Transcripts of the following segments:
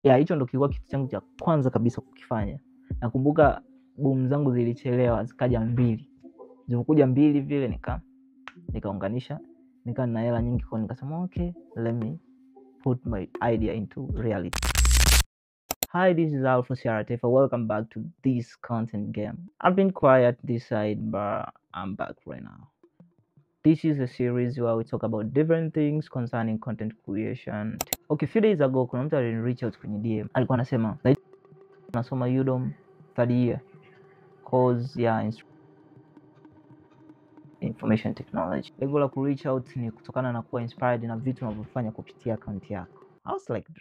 hicho ndo kilikuwa kitu changu cha kwanza kabisa kukifanya. Nakumbuka boom zangu zilichelewa, zikaja 2. Zilikuja 2 vile nikaunganisha, nika na hela nyingi, kwa nikasema okay, let me put my idea into reality. Hi, this is Alpha Sharatifa. Welcome back to this content game. I've been quiet this side, but I'm back right now. This is a series where we talk about different things concerning content creation. Okay, few days ago kuna mtu alinireach out kwenye DM. Alikuwa anasema nasoma Udemy third year course ya information technology. Lengo la ku reach out ni kutokana na kuwa inspired na vitu unavyofanya kupitia account yako. I was like,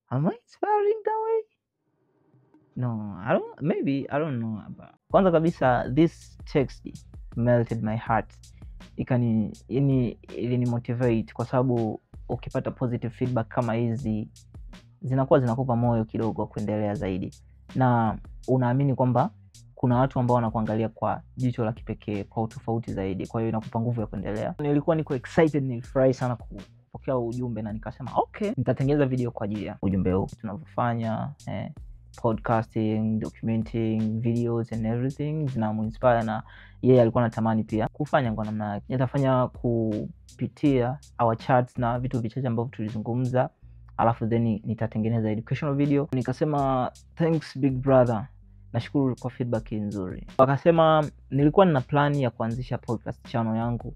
am I inspiring that way? No, I don't know about. Kwanza kabisa, this text melted my heart. Ilini motivate kwa sababu ukipata positive feedback kama hizi zinakuwa zinakupa moyo kidogo kuendelea zaidi, na unaamini kwamba kuna watu ambao wanakuangalia kwa jicho la kipekee, kwa tofauti zaidi, kwa hiyo inakupa nguvu ya kuendelea. Nilikuwa niko excited, nilifurahi sana kupokea ujumbe, na nikasema okay, nitatengeneza video kwa ajili ya ujumbe huu. Tunavyofanya podcasting, documenting, videos and everything zinamuinspire, na yeye alikuwa anatamani pia kufanya kwa namna yake. Nitafanya kupitia our charts na vitu vichache ambavyo tulizungumza, alafu then nitatengeneza educational video. Nikasema thanks big brother, nashukuru kwa feedback nzuri. Wakasema nilikuwa nina plan ya kuanzisha podcast channel yangu,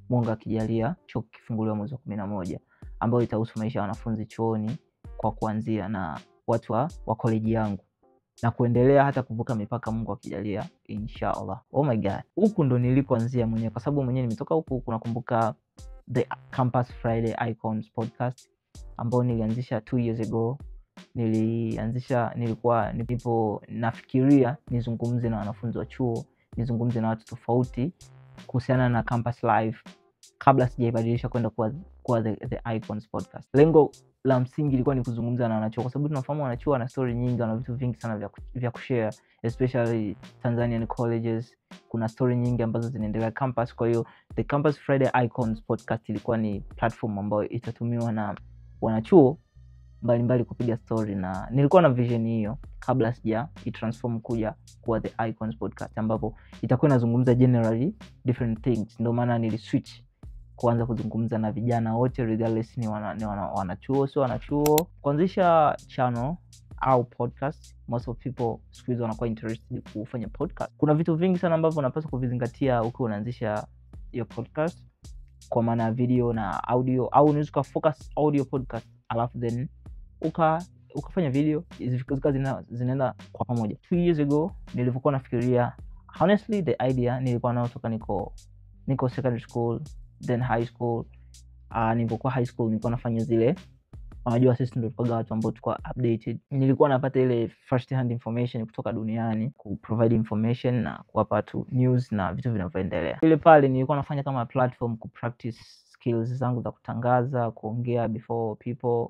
Mungu akijalia, chuo kifunguliwa mwezi wa 11, ambayo itahusu maisha ya wanafunzi chuoni, kwa kuanzia na watu wa college yangu na kuendelea hata kuvuka mipaka, Mungu akijalia, inshallah. Oh my god, huku ndo nilipoanzia mwenyewe, kwa sababu mwenyewe nimetoka huku. Nakumbuka the Campus Friday Icons podcast ambao nilianzisha 2 years ago. Nilikuwa nipo nafikiria nizungumze na wanafunzi wa chuo, nizungumze na watu tofauti kuhusiana na campus life, kabla sijaibadilisha kwenda kwa the Icons podcast. Lengo la msingi ilikuwa ni kuzungumza na wanachuo, kwa sababu tunafahamu wanachuo wana story nyingi, wana vitu vingi sana vya kushare, especially Tanzanian colleges. Kuna story nyingi ambazo zinaendelea campus. Kwa hiyo the Campus Friday Icons podcast ilikuwa ni platform ambayo itatumiwa na wanachuo mbalimbali kupiga story, na nilikuwa na vision hiyo kabla sija transform kuja kwa the Icons podcast, ambapo itakuwa inazungumza generally different things. Ndio maana niliswitch kuanza kuzungumza na vijana wote, regardless ni wanachuo sio wanachuo. Kuanzisha channel au podcast, most of people siku hizi wanakuwa interested kufanya podcast. Kuna vitu vingi sana ambavyo unapaswa kuvizingatia ukiwa unaanzisha hiyo podcast, kwa maana video na audio, au unaweza kufocus audio podcast alafu then ukafanya video, zinaenda kwa pamoja. 2 years ago nilipokuwa nafikiria, honestly the idea nilikuwa nayo toka niko secondary school, then high school. Nilipokuwa high school nilikuwa nafanya zile, unajua sisi ndio tulikuwa watu ambao tulikuwa updated. Nilikuwa napata ile first hand information kutoka duniani, ku provide information na kuwapa watu news na vitu vinavyoendelea. Ile pale nilikuwa nafanya kama platform ku practice skills zangu za kutangaza, kuongea before people.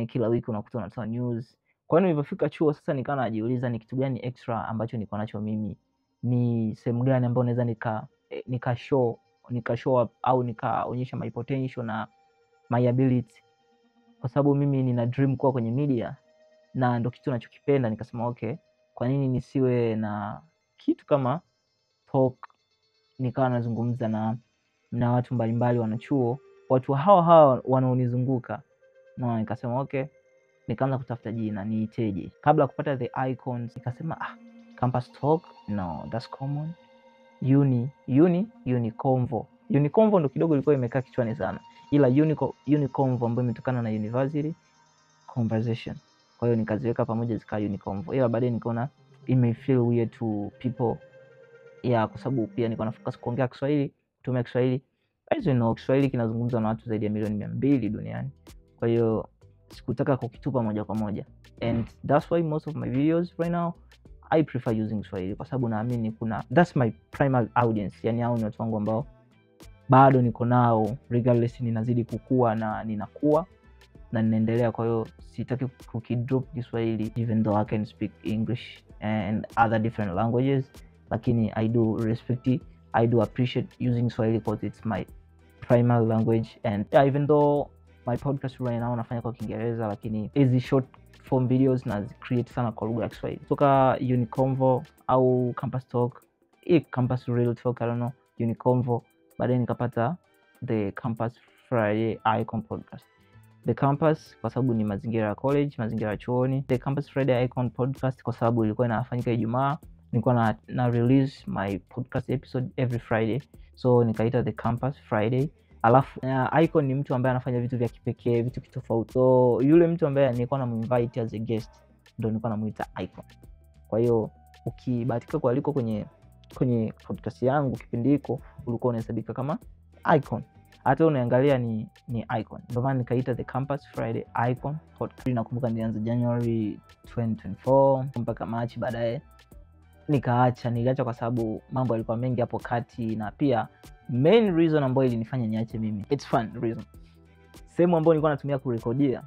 Kila wiki unakuta unatoa news. Kwa hiyo nilipofika chuo sasa nikawa najiuliza ni kitu gani extra ambacho niko nacho mimi, ni sehemu gani ambayo naweza nika show up au nikaonyesha my potential na my ability, kwa sababu mimi nina dream kuwa kwenye media na ndio kitu ninachokipenda. Nikasema okay, kwa nini nisiwe na kitu kama talk, nikawa nazungumza na watu mbalimbali wanachuo, watu hawa wanaonizunguka. Na nikasema okay, nikaanza kutafuta jina niiteje. Kabla kupata the Icons nikasema campus talk, no, that's common. Uniconvo ndo kidogo ilikuwa imekaa kichwani sana, ila Uniconvo ambayo imetokana na university conversation. Kwa hiyo nikaziweka pamoja zikaa Uniconvo, ila baadaye nikaona it may feel weird to people, kwa sababu pia niko na focus kuongea Kiswahili, kutumia Kiswahili. As you know, Kiswahili kinazungumzwa na watu zaidi ya milioni 200 duniani. Kwa hiyo sikutaka kukitupa moja kwa moja, and that's why most of my videos right now I prefer using Swahili, kwa sababu naamini that's my primary audience, yani hao ni watu wangu ambao bado niko nao regardless ninazidi kukua na ninakuwa na ninaendelea. Kwa hiyo sitaki kukidrop Kiswahili, even though I can speak English and other different languages, lakini I do respect it, I do appreciate using Swahili because it's my primary language. And even though my podcast right now nafanya kwa Kiingereza, lakini hizi short form videos na create sana kwa lugha ya Kiswahili. Kutoka Uniconvo au Campus Talk, Campus Real Talk, I don't know, Uniconvo, baadaye nikapata the Campus Friday Icon Podcast. The Campus kwa sababu ni mazingira ya college, mazingira ya chuoni. The Campus Friday Icon Podcast kwa sababu ilikuwa inafanyika Ijumaa, nilikuwa na release my podcast episode every Friday, so nikaita The Campus Friday. Alafu Icon ni mtu ambaye anafanya vitu vya kipekee, vitu kitofauti. So yule mtu ambaye nilikuwa namuinvite as a guest ndio nilikuwa namuita Icon. Kwa hiyo ukibahatika kualikwa kwenye podcast yangu kipindi hiko, ulikuwa unahesabika kama Icon. Hata unaangalia ni Icon. Ndio maana nikaita The Campus Friday Icon podcast. Nakumbuka nilianza January 2024 mpaka March, baadaye niliacha kwa sababu mambo yalikuwa mengi hapo kati, na pia main reason ambayo ilinifanya niache mimi, it's fun reason. Sehemu ambayo nilikuwa natumia kurekodia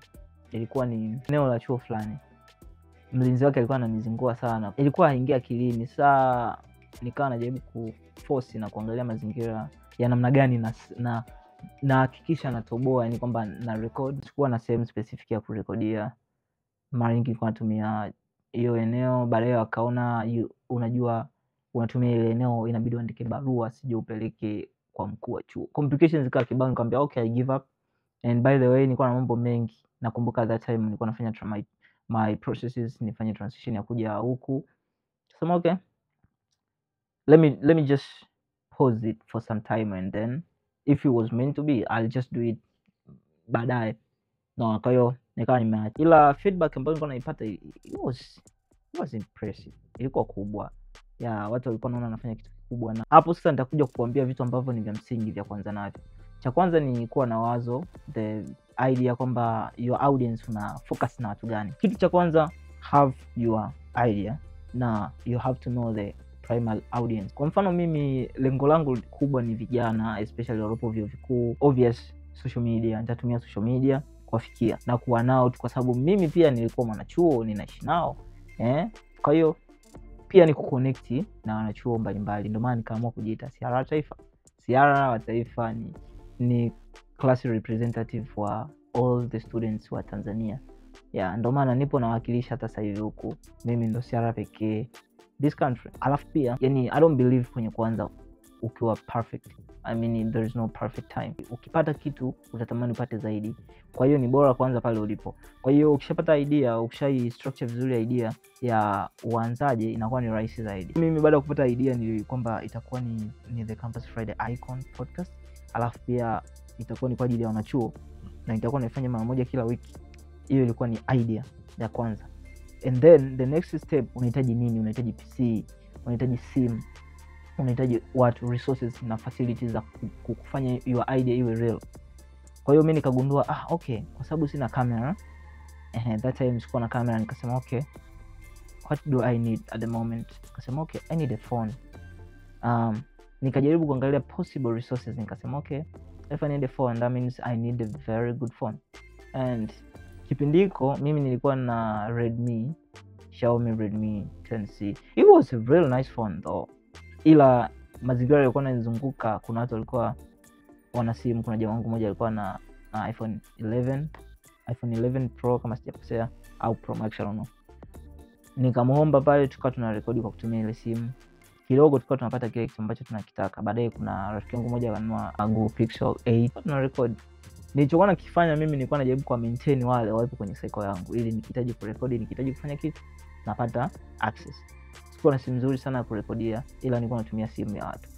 ilikuwa ni eneo la chuo fulani. Mlinzi wake alikuwa ananizingua sana, ilikuwa haingia akilini. Saa nikawa najaribu kuforce na kuangalia mazingira ya namna gani na hakikisha natoboa, yani kwamba na record. Sikuwa na sehemu specific ya kurekodia, mara nyingi nilikuwa natumia hiyo eneo. Baadaye wakaona unajua unatumia ile eneo inabidi uandike barua, sije upeleke kwa mkuu wa chuo. Complications zikawa kibao, nikamwambia okay, I give up. And by the way nilikuwa na mambo mengi. Nakumbuka that time nilikuwa nafanya my processes, nifanye transition ya kuja huku. Sema okay, let me just pause it for some time, and then if it was meant to be I'll just do it baadaye. No, kwa hiyo nikawa nimeacha. Ila feedback ambayo nilikuwa naipata it was impressive, ilikuwa kubwa. Watu walikuwa wanaona nafanya kitu kikubwa. Na hapo sasa nitakuja kukuambia vitu ambavyo ni vya msingi vya kwanza navyo. Cha kwanza ni kuwa na wazo, the idea kwamba your audience una focus na watu gani. Kitu cha kwanza, have your idea na you have to know the primary audience. Kwa mfano mimi lengo langu kubwa ni vijana, especially walipo vyuo vikuu. Obvious, social media, nitatumia social media kuwafikia na kuwa nao, kwa sababu mimi pia nilikuwa mwanachuo, ninaishi nao. Kwa hiyo pia ni kuconnect na wanachuo mbalimbali. Ndio maana nikaamua kujiita CR wa Taifa. CR wa Taifa ni class representative for all the students wa Tanzania. Ndio maana nipo nawakilisha hata sasa hivi huku. Mimi ndo CR pekee this country. Alafu pia, yani I don't believe kwenye kwanza ukiwa perfect. I mean there is no perfect time. Ukipata kitu utatamani upate zaidi. Kwa hiyo ni bora kwanza pale ulipo. Kwa hiyo ukishapata idea, ukishai structure vizuri idea ya uanzaje, inakuwa ni rahisi zaidi. Mimi baada ya kupata idea ni kwamba itakuwa ni The Campus Friday Icon Podcast. Alafu pia itakuwa ni kwa ajili ya wanachuo na itakuwa naifanya mara moja kila wiki. Hiyo ilikuwa ni idea ya kwanza. And then the next step, unahitaji nini? Unahitaji PC, unahitaji simu, unahitaji watu, resources na facilities za kufanya your idea iwe real. Kwa hiyo mimi nikagundua okay, kwa sababu sina camera, that time sikuwa na camera, nikasema okay, what do I need at the moment? Nikasema okay, I need a phone. Nikajaribu kuangalia possible resources, nikasema okay, if I need a phone, that means I need a very good phone. And kipindiko mimi nilikuwa na Xiaomi Redmi 10C. It was a real nice phone though. Ila mazingira yalikuwa yanazunguka, kuna watu walikuwa wana simu. Kuna jamaa wangu mmoja alikuwa na iPhone 11 Pro kama sijakosea, au Pro Max, I don't know. Nikamuomba pale, tukawa tunarekodi kwa kutumia ile simu. Kidogo tukawa tunapata kile kitu ambacho tunakitaka. Baadaye kuna rafiki yangu mmoja akanunua Google Pixel 8, tunarekodi. Nilichokuwa nakifanya mimi nilikuwa najaribu kwa maintain wale wapo kwenye cycle yangu, ili nikihitaji kurekodi, nikihitaji kufanya kitu, napata access. Sikuwa na simu nzuri sana ya kurekodia, ila nilikuwa natumia simu ya watu.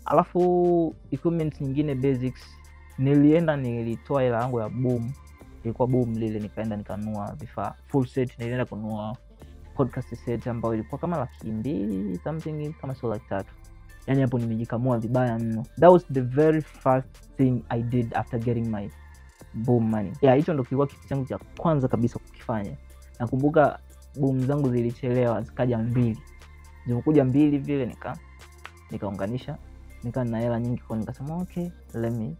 Alafu equipment nyingine basics, nilitoa hela yangu ya boom, ilikuwa boom lile, nikaenda nikanunua vifaa full set. Nilienda kununua podcast set ambayo ilikuwa kama 200,000 something, kama sio 300,000. Yani hapo nimejikamua vibaya mno. That was the very first thing I did after getting my boom money. Hicho ndo kilikuwa kitu changu cha kwanza kabisa kukifanya. Nakumbuka boom zangu zilichelewa, zikaja 2. Zimekuja 2 vile, nikaunganisha, nika na hela nyingi, kwa nikasema okay, let me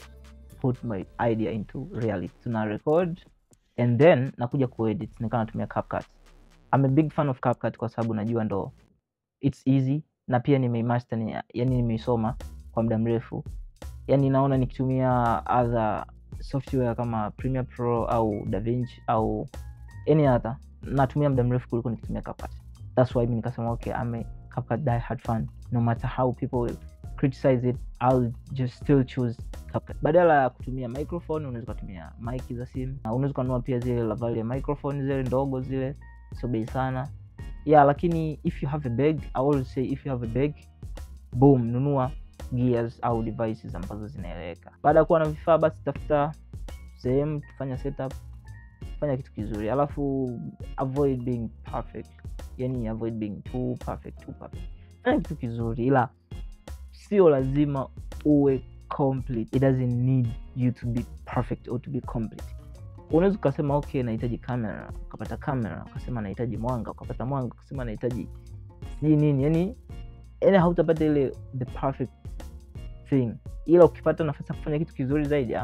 put my idea into reality. Tuna record and then nakuja kuedit, nika natumia CapCut. I'm a big fan of CapCut kwa sababu najua ndo it's easy, na pia nimeimaster, yani nimeisoma kwa muda mrefu. Yani naona nikitumia other software kama Premiere Pro au DaVinci au any other, natumia muda mrefu kuliko nikitumia CapCut. That's why mimi nikasema okay, CapCut die hard fan. No matter how people will criticize it, I'll just still choose CapCut. Badala ya kutumia microphone, unaweza kutumia mic za simu. Unaweza kununua pia zile lavalier microphone zile ndogo zile, sio bei sana. Yeah, lakini if you have a bag, I always say if you have a bag, boom, nunua gears au devices ambazo zinaeleweka. Baada ya kuwa na vifaa, basi tafuta sehemu tufanya setup, fanya kitu kizuri, alafu avoid being perfect. Yani avoid being too perfect. Fanya kitu kizuri, ila sio lazima uwe complete. It doesn't need you to be perfect or to be complete. Unaweza kusema okay, nahitaji kamera, ukapata kamera. Ukasema nahitaji mwanga, ukapata mwanga. Ukasema nahitaji nini, yani hautapata ile the perfect thing, ila ukipata nafasi ya kufanya kitu kizuri zaidi,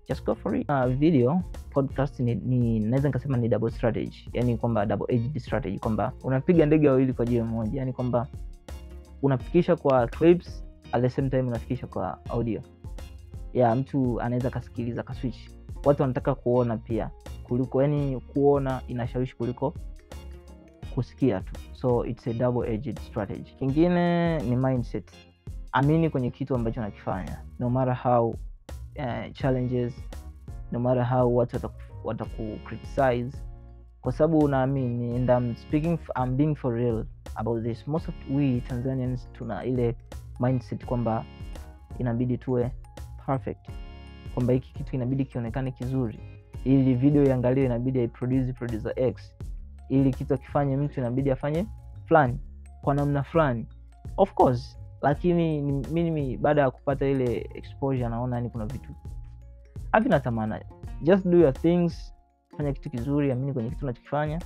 just go for it. Video podcast ni naweza nikasema ni double strategy, yani kwamba double edged strategy, kwamba unapiga ndege wawili kwa jiwe moja, yani kwamba unafikisha kwa clips at the same time unafikisha kwa audio. Mtu anaweza kasikiliza ka switch. Watu wanataka kuona pia kuliko, yani kuona inashawishi kuliko kusikia tu, so it's a double edged strategy. Kingine ni mindset. Amini kwenye kitu ambacho unakifanya, no matter how challenges, no matter how watu wataku criticize, kwa sababu unaamini. And I'm being for real about this. Most of we Tanzanians tuna ile mindset kwamba inabidi tuwe perfect, kwamba hiki kitu inabidi kionekane kizuri, ili video iangaliwe inabidi producer X, ili kitu akifanye mtu inabidi afanye fulani kwa namna fulani. Of course, lakini mimi baada ya kupata ile exposure naona ni kuna vitu havina thamani. Just do your things, fanya kitu kizuri, amini kwenye kitu unachokifanya,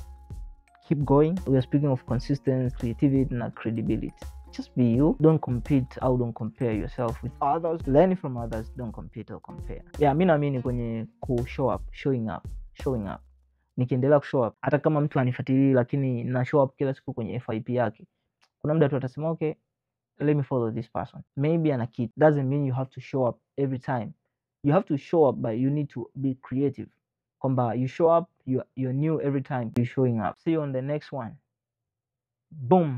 keep going. We are speaking of consistency, creativity na credibility. Just be you. Don't compete or don't compare yourself with others. Learn from others, don't compete or compare. Mimi naamini kwenye showing up. Nikiendelea kushow up, hata kama mtu anifuatilie, lakini na show up kila siku kwenye FYP yake, kuna muda tu atasema okay, let me follow this person. Maybe ana kit. Doesn't mean you have to show up every time. You have to show up, but you need to be creative. Kwamba you show up, you're new every time you're showing up. See you on the next one. Boom.